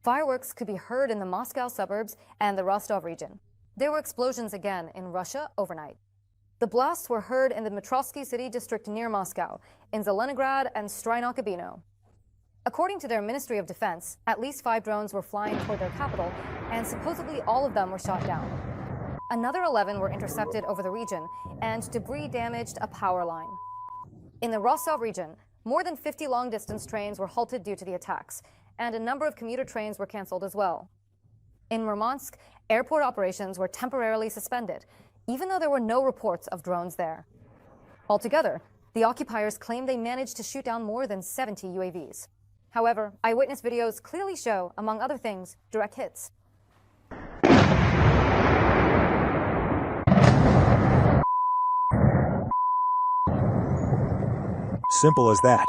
Fireworks could be heard in the Moscow suburbs and the Rostov region. There were explosions again in Russia overnight. The blasts were heard in the Dmitrovsky city district near Moscow, in Zelenograd and Nakhabino. According to their Ministry of Defense, at least 5 drones were flying toward their capital, and supposedly all of them were shot down. Another 11 were intercepted over the region, and debris damaged a power line. In the Rostov region, more than 50 long-distance trains were halted due to the attacks, and a number of commuter trains were canceled as well. In Murmansk, airport operations were temporarily suspended, even though there were no reports of drones there. Altogether, the occupiers claim they managed to shoot down more than 70 UAVs. However, eyewitness videos clearly show, among other things, direct hits. Simple as that.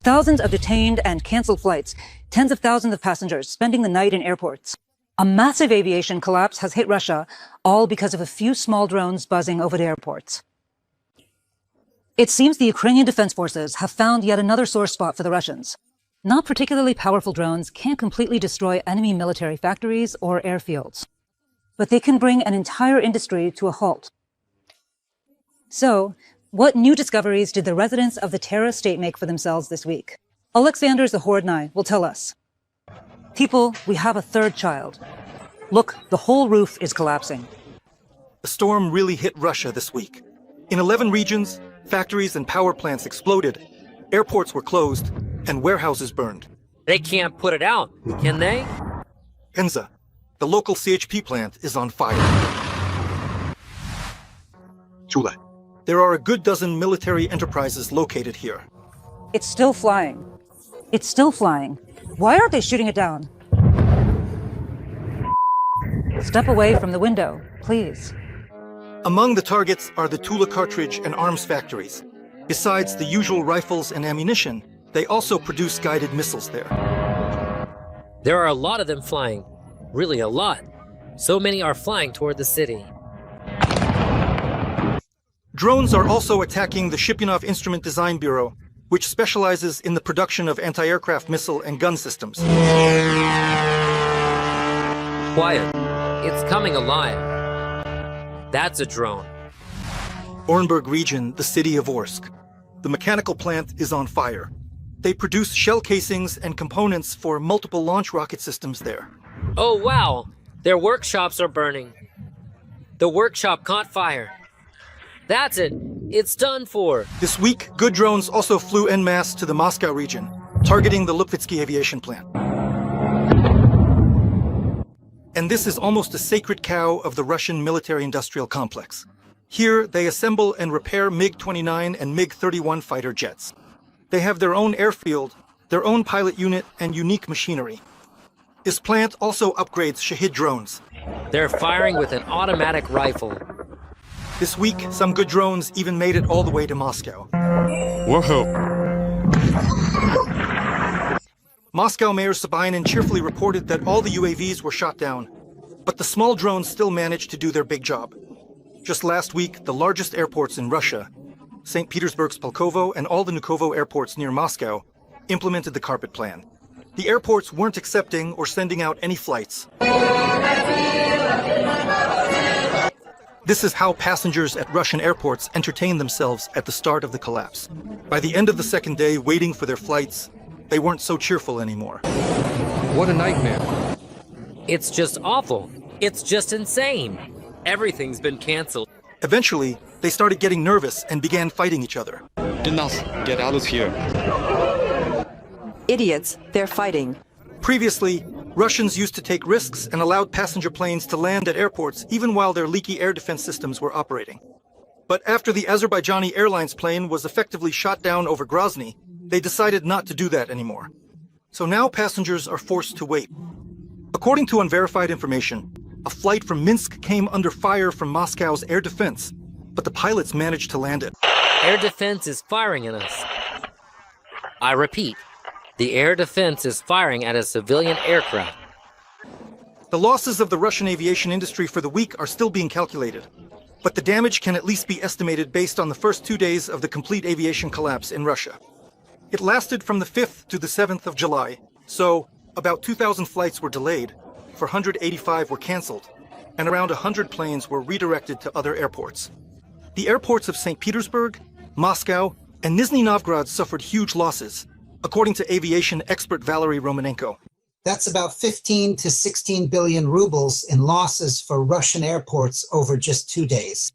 Thousands of detained and canceled flights, tens of thousands of passengers spending the night in airports. A massive aviation collapse has hit Russia, all because of a few small drones buzzing over the airports. It seems the Ukrainian Defense Forces have found yet another sore spot for the Russians. Not particularly powerful drones can't completely destroy enemy military factories or airfields, but they can bring an entire industry to a halt. So, what new discoveries did the residents of the terrorist state make for themselves this week? Alexander Zagorodny will tell us. People, we have a third child. Look, the whole roof is collapsing. The storm really hit Russia this week. In 11 regions, factories and power plants exploded, airports were closed, and warehouses burned. They can't put it out, can they? Penza, the local CHP plant, is on fire. Chula. There are a good dozen military enterprises located here. It's still flying. It's still flying. Why aren't they shooting it down? Step away from the window, please. Among the targets are the Tula cartridge and arms factories. Besides the usual rifles and ammunition, they also produce guided missiles there. There are a lot of them flying. Really a lot. So many are flying toward the city. Drones are also attacking the Shipyonov Instrument Design Bureau, which specializes in the production of anti-aircraft missile and gun systems. Quiet. It's coming alive. That's a drone. Orenburg region, the city of Orsk. The mechanical plant is on fire. They produce shell casings and components for multiple launch rocket systems there. Oh wow! Their workshops are burning. The workshop caught fire. That's it. It's done for. This week, good drones also flew en masse to the Moscow region, targeting the Lupitsky aviation plant. And this is almost a sacred cow of the Russian military-industrial complex. Here, they assemble and repair MiG-29 and MiG-31 fighter jets. They have their own airfield, their own pilot unit, and unique machinery. This plant also upgrades Shahid drones. They're firing with an automatic rifle. This week, some good drones even made it all the way to Moscow. Woohoo! Moscow Mayor Sabinin cheerfully reported that all the UAVs were shot down, but the small drones still managed to do their big job. Just last week, the largest airports in Russia, St. Petersburg's Pulkovo and all the Vnukovo airports near Moscow, implemented the carpet plan. The airports weren't accepting or sending out any flights. This is how passengers at Russian airports entertained themselves at the start of the collapse. By the end of the second day, waiting for their flights, they weren't so cheerful anymore. What a nightmare. It's just awful. It's just insane. Everything's been canceled. Eventually, they started getting nervous and began fighting each other. Enough. Get out of here. Idiots, they're fighting. Previously, Russians used to take risks and allowed passenger planes to land at airports even while their leaky air defense systems were operating. But after the Azerbaijani Airlines plane was effectively shot down over Grozny, they decided not to do that anymore. So now passengers are forced to wait. According to unverified information, a flight from Minsk came under fire from Moscow's air defense, but the pilots managed to land it. Air defense is firing at us. I repeat, the air defense is firing at a civilian aircraft. The losses of the Russian aviation industry for the week are still being calculated, but the damage can at least be estimated based on the first 2 days of the complete aviation collapse in Russia. It lasted from the 5th to the 7th of July, so About 2,000 flights were delayed, 485 were canceled, and around 100 planes were redirected to other airports. The airports of St. Petersburg, Moscow, and Nizhny Novgorod suffered huge losses, according to aviation expert Valery Romanenko. That's about 15 to 16 billion rubles in losses for Russian airports over just 2 days.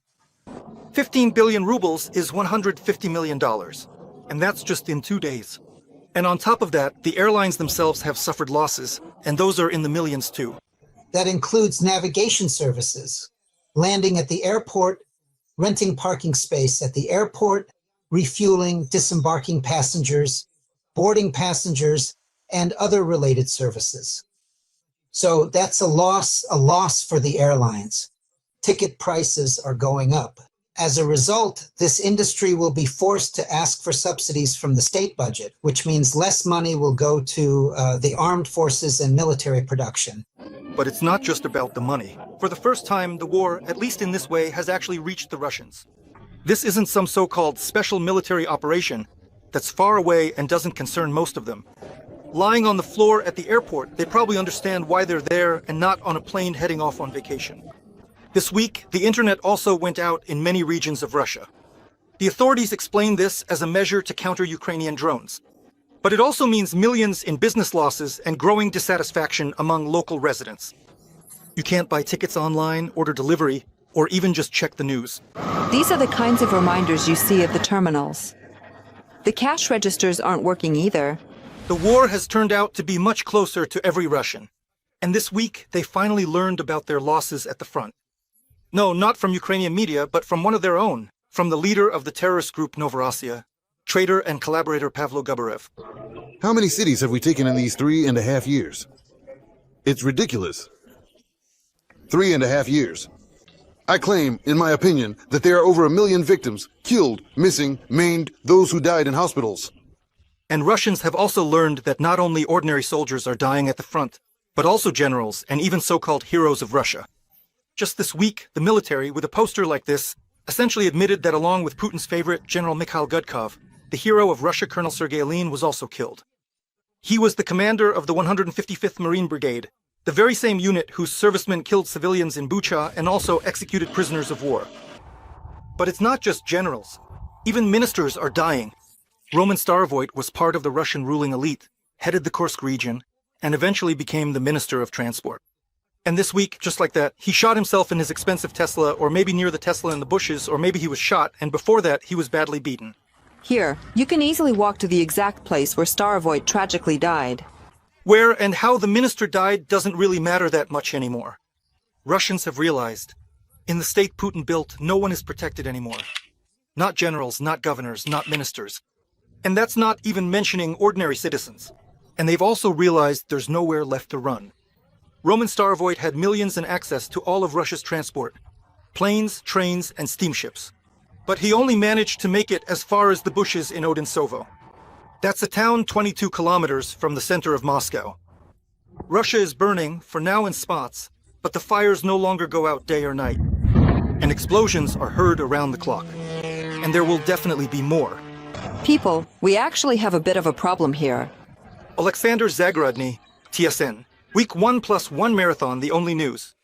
15 billion rubles is $150 million, and that's just in 2 days. And on top of that, the airlines themselves have suffered losses, and those are in the millions too. That includes navigation services, landing at the airport, renting parking space at the airport, refueling, disembarking passengers, boarding passengers, and other related services. So that's a loss for the airlines. Ticket prices are going up. As a result, this industry will be forced to ask for subsidies from the state budget, which means less money will go to the armed forces and military production. But it's not just about the money. For the first time, the war, at least in this way, has actually reached the Russians. This isn't some so-called special military operation that's far away and doesn't concern most of them. Lying on the floor at the airport, they probably understand why they're there and not on a plane heading off on vacation. This week, the internet also went out in many regions of Russia. The authorities explained this as a measure to counter Ukrainian drones. But it also means millions in business losses and growing dissatisfaction among local residents. You can't buy tickets online, order delivery, or even just check the news. These are the kinds of reminders you see at the terminals. The cash registers aren't working either. The war has turned out to be much closer to every Russian. And this week, they finally learned about their losses at the front. No, not from Ukrainian media, but from one of their own, from the leader of the terrorist group Novorossiya, traitor and collaborator Pavlo Gubarev. How many cities have we taken in these 3.5 years? It's ridiculous. 3.5 years. I claim, in my opinion, that there are over 1 million victims, killed, missing, maimed, those who died in hospitals. And Russians have also learned that not only ordinary soldiers are dying at the front, but also generals and even so-called heroes of Russia. Just this week, the military, with a poster like this, essentially admitted that along with Putin's favorite, General Mikhail Gudkov, the hero of Russia, Colonel Sergei Lenin, was also killed. He was the commander of the 155th Marine Brigade, the very same unit whose servicemen killed civilians in Bucha and also executed prisoners of war. But it's not just generals. Even ministers are dying. Roman Starovoyt was part of the Russian ruling elite, headed the Kursk region, and eventually became the Minister of Transport. And this week, just like that, he shot himself in his expensive Tesla, or maybe near the Tesla in the bushes, or maybe he was shot, and before that, he was badly beaten. Here, you can easily walk to the exact place where Starovoyt tragically died. Where and how the minister died doesn't really matter that much anymore. Russians have realized, in the state Putin built, no one is protected anymore. Not generals, not governors, not ministers. And that's not even mentioning ordinary citizens. And they've also realized there's nowhere left to run. Roman Starovoyt had millions in access to all of Russia's transport, planes, trains, and steamships. But he only managed to make it as far as the bushes in Odintsovo. That's a town 22 kilometers from the center of Moscow. Russia is burning, for now in spots, but the fires no longer go out day or night. And explosions are heard around the clock. And there will definitely be more. People, we actually have a bit of a problem here. Alexander Zagorodny, TSN. Week 1+1 marathon, the only news.